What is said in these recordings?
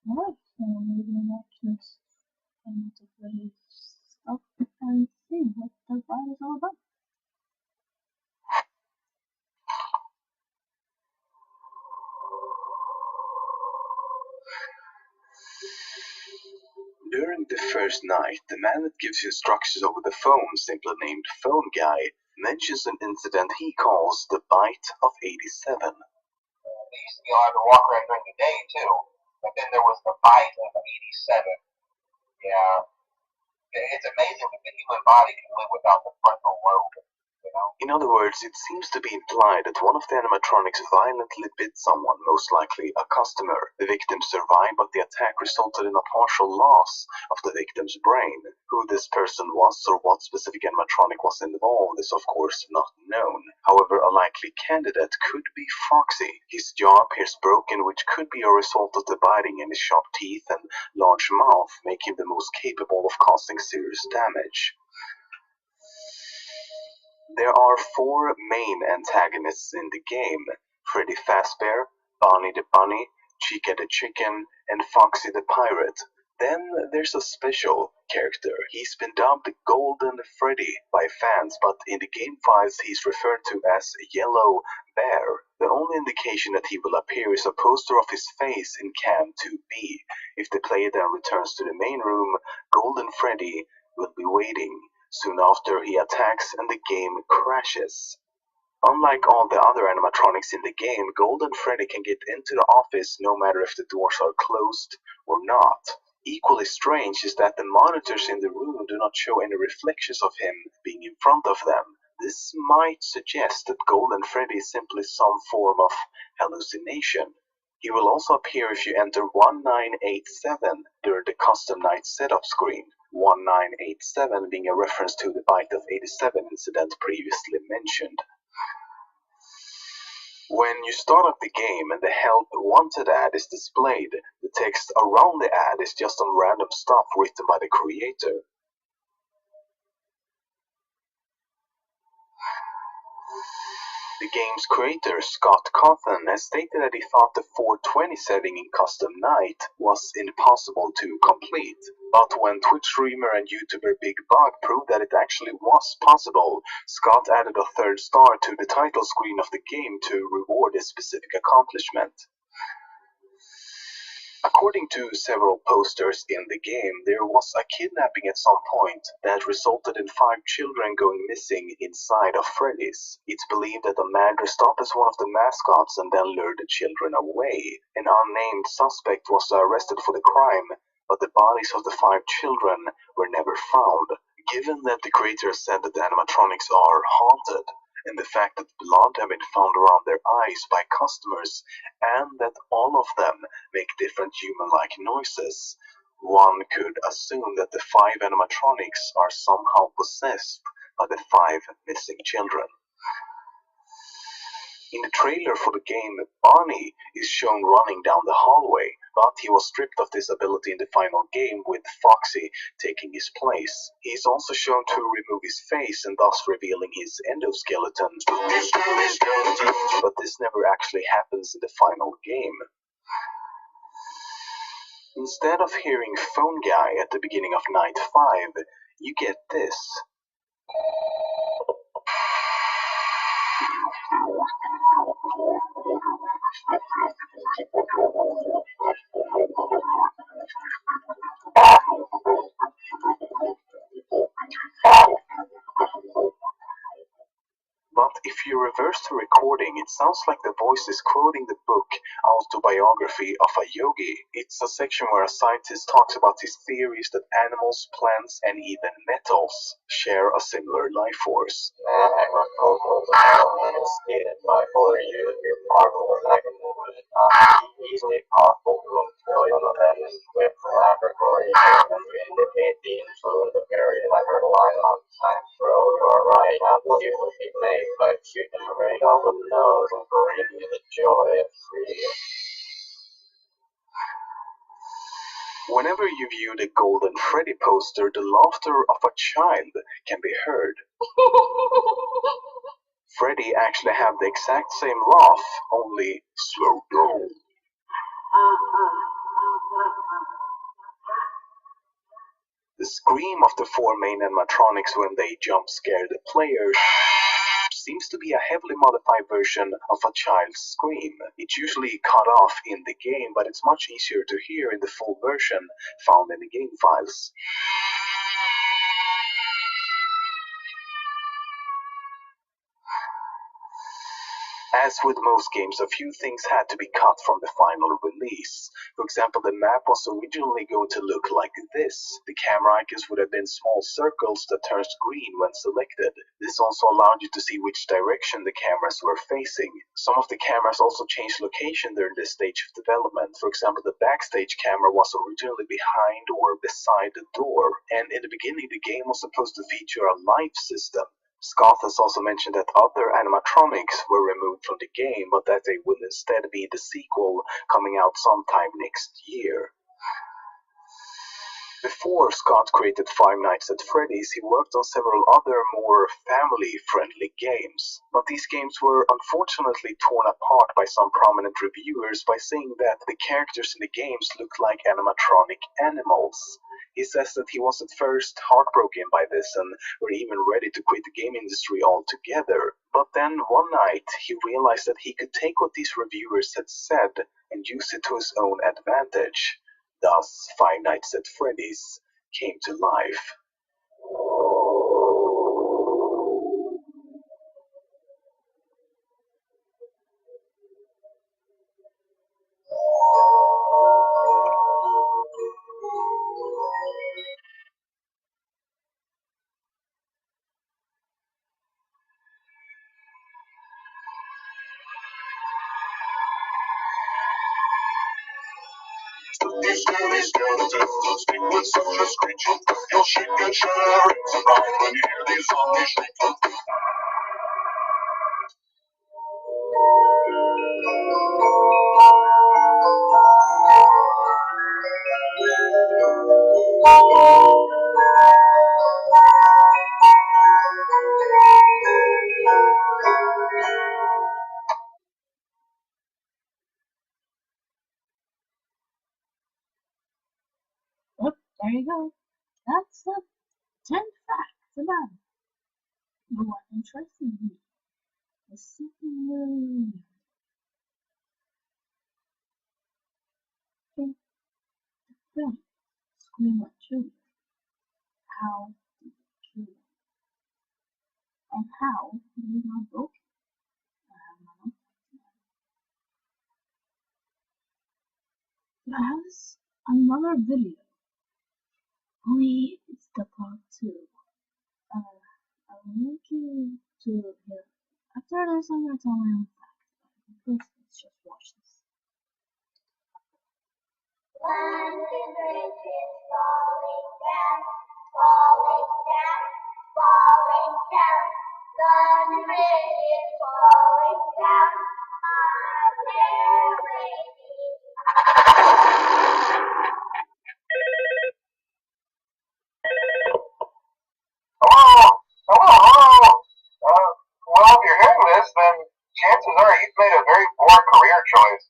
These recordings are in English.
Alright, so maybe let's to play stuff and see what the vibe is all about. During the first night, the man that gives instructions over the phone, simply named Phone Guy, mentions an incident he calls the Bite of 87. They used to be allowed to walk around during the day too, but then there was the Bite of 87. Yeah, it's amazing that the human body can live without the frontal lobe. In other words, it seems to be implied that one of the animatronics violently bit someone, most likely a customer. The victim survived, but the attack resulted in a partial loss of the victim's brain. Who this person was or what specific animatronic was involved is of course not known. However, a likely candidate could be Foxy. His jaw appears broken, which could be a result of the biting in his sharp teeth and large mouth, making him the most capable of causing serious damage. There are four main antagonists in the game: Freddy Fazbear, Bonnie the Bunny, Chica the Chicken, and Foxy the Pirate. Then there's a special character. He's been dubbed Golden Freddy by fans, but in the game files he's referred to as Yellow Bear. The only indication that he will appear is a poster of his face in Cam 2B. If the player then returns to the main room, Golden Freddy will be waiting. Soon after, he attacks and the game crashes. Unlike all the other animatronics in the game, Golden Freddy can get into the office no matter if the doors are closed or not. Equally strange is that the monitors in the room do not show any reflections of him being in front of them. This might suggest that Golden Freddy is simply some form of hallucination. He will also appear if you enter 1987 during the custom night setup screen. 1987 being a reference to the Bite of 87 incident previously mentioned. When you start up the game and the Help Wanted ad is displayed, the text around the ad is just some random stuff written by the creator. The game's creator, Scott Cawthon, has stated that he thought the 420 setting in Custom Night was impossible to complete. But when Twitch streamer and YouTuber Big Bug proved that it actually was possible, Scott added a third star to the title screen of the game to reward a specific accomplishment. According to several posters in the game, there was a kidnapping at some point that resulted in 5 children going missing inside of Freddy's. It's believed that a man dressed up as one of the mascots and then lured the children away. An unnamed suspect was arrested for the crime, but the bodies of the 5 children were never found. Given that the creator said that the animatronics are haunted, and the fact that blood had been found around their eyes by customers, and that all of them make different human-like noises, one could assume that the 5 animatronics are somehow possessed by the 5 missing children. In the trailer for the game, Bonnie is shown running down the hallway, but he was stripped of this ability in the final game, with Foxy taking his place. He is also shown to remove his face and thus revealing his endoskeleton, but this never actually happens in the final game. Instead of hearing Phone Guy at the beginning of Night 5, you get this. But if you reverse the recording, it sounds like the voice is quoting the book Autobiography of a Yogi. It's a section where a scientist talks about his theories that animals, plants, and even metals share a similar life force. Easily possible to employ the methods with laboratory and to indicate the influence of area like relying on science road or right application will be made by shooting a ring over the nose and bringing you the joy of freedom. Whenever you view the Golden Freddy poster, the laughter of a child can be heard. Freddy actually had the exact same laugh, only slowed down. The scream of the four main animatronics when they jump scare the player seems to be a heavily modified version of a child's scream. It's usually cut off in the game, but it's much easier to hear in the full version found in the game files. As with most games, a few things had to be cut from the final release. For example, the map was originally going to look like this. The camera icons would have been small circles that turns green when selected. This also allowed you to see which direction the cameras were facing. Some of the cameras also changed location during this stage of development. For example, the backstage camera was originally behind or beside the door, and in the beginning the game was supposed to feature a life system. Scott has also mentioned that other animatronics were removed from the game, but that they will instead be the sequel coming out sometime next year. Before Scott created Five Nights at Freddy's, he worked on several other more family-friendly games. But these games were unfortunately torn apart by some prominent reviewers by saying that the characters in the games looked like animatronic animals. He says that he was at first heartbroken by this and were even ready to quit the game industry altogether. But then one night he realized that he could take what these reviewers had said and use it to his own advantage. Thus, Five Nights at Freddy's came to life. These scary skeletons speak with such a screech. You'll shake and shudder in surprise when you hear these zombies shriek. Oh, there you go. That's the 10 facts about it. But what interested me is something really weird. Can the film scream at children? How did they kill them? And how they got broken? I have my own facts. There's another video. Only it's the part 2. Uh, I want you to hear. After this, I'm gonna tell my own fact. But first, let's just watch this. One bridge is falling down, falling down, falling down. One bridge is falling down. Are there ready? Hello? Hello? Well, if you're hearing this, then chances are you've made a very poor career choice.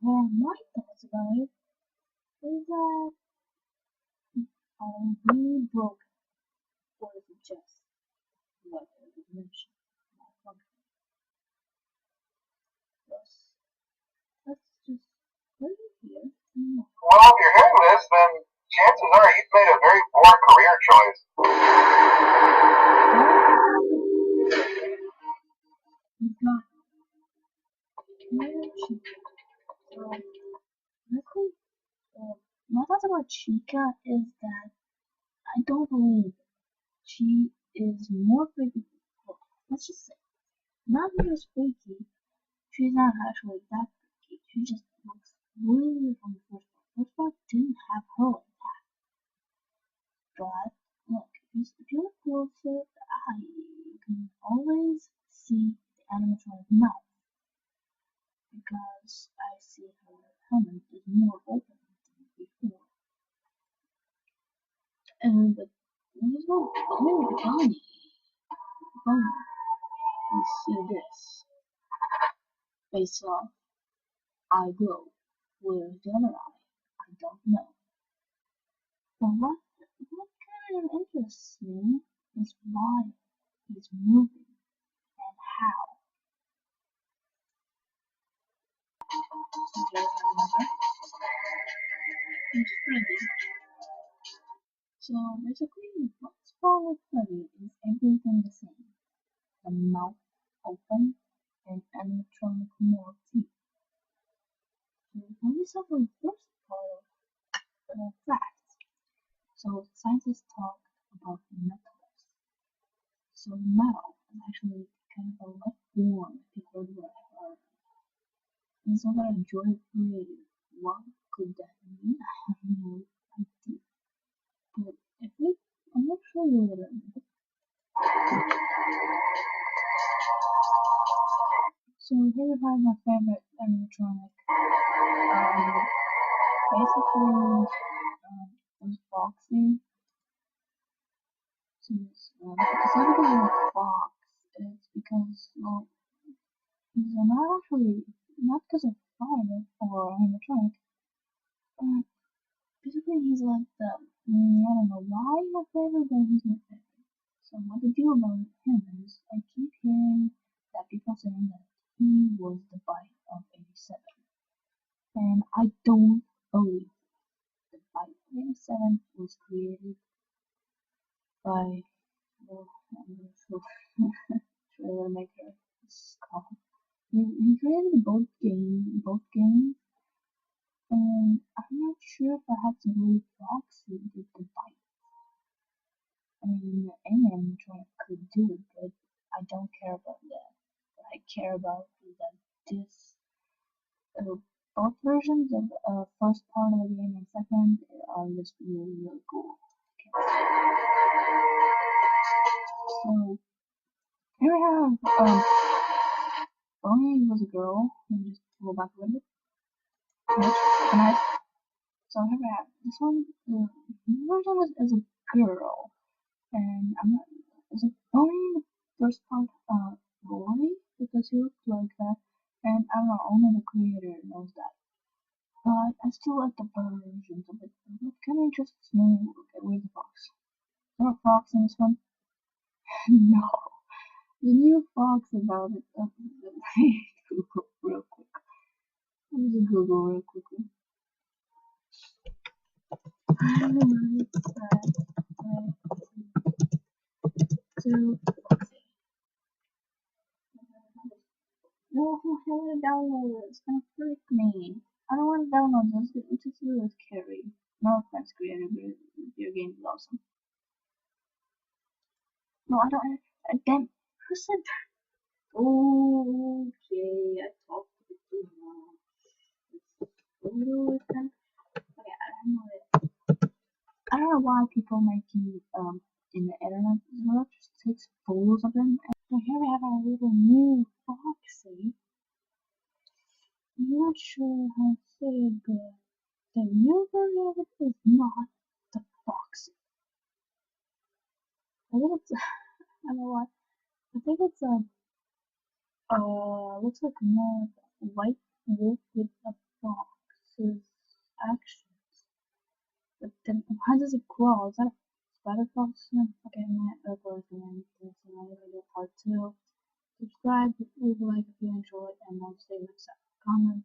Well, my thoughts about it is that I'm really broken, or is it just what I mentioned? Malfunction. Plus, let's just Well, if you're hearing this, then chances are you've made a very poor career choice. We've got Killer Chica. So, luckily, my thoughts about Chica is that I don't believe she is more freaky. Well, let's just say, not that she's freaky. She's not actually that freaky. She just looks really weird from the first part. First part didn't have her like that. But look, if you look closer, you can always see the animatronic mouth because I see her helmet is more open than before. And but let's go Bonnie. Bonnie. You see this. Face off. I glow. Where's the other eye? I don't know. But what kind of interests me is why he's moving and how. There's another. It's Freddy. So basically, what's wrong with Freddy is everything the same. The mouth open and animatronic more teeth. So when we saw the first part of facts, so scientists talk about metals. So metal is actually kind of a left form people were and so that I enjoy creating. What could that mean? I have no idea. But if we, I'm not sure you later. So here we have my favorite animatronic. Basically, was Foxy. So it's not because of a fox. It's because well, he's not actually not because of fire or animatronic. Uh, Basically, he's like the I don't know why he's my favorite, but he's my favorite. So what the deal about him is, I keep hearing that people saying that he was the bite of '87, and I don't believe the bite of '87 was created by well, I'm not sure. Trailer maker. It's called. He created both games, and I'm not sure if I have to believe Foxy did the bite. I mean, any animatronic could do it, but I don't care about that. What I care about is that this, both versions of first part of the game and second are just really, really cool. So, here we have, Bonnie was a girl. Let me just pull back a little bit. Nice. So here we have this one. The version is a girl, and I'm not. Is it only the first part boy because he looked like that, and I don't know. Only the creator knows that. But I still like the versions of it. What kind of interests me? Okay, where's the fox? Is there a fox in this one? No. The new fox about it. Google real quick. Let me just Google real quickly. To no, I want to download it. It's gonna freak me. I don't want to download this. It's just really scary. No offense, creator, but your game is awesome. No, I don't. Again, who said that? Okay, I talked a bit too much. A little bit. Okay, I don't know why people making in the internet just takes photos of them. So here we have our little new Foxy. I'm not sure how to say it, but the new version of it is not the Foxy. I think it's I don't know why. I think it's looks like more like a white wolf with a fox's actions. But then why does it crawl? Is that a spider fox? No. Okay, I might upload again. There's another video part 2. Subscribe, leave a like if you enjoyed, and I'll see you next time. Comment.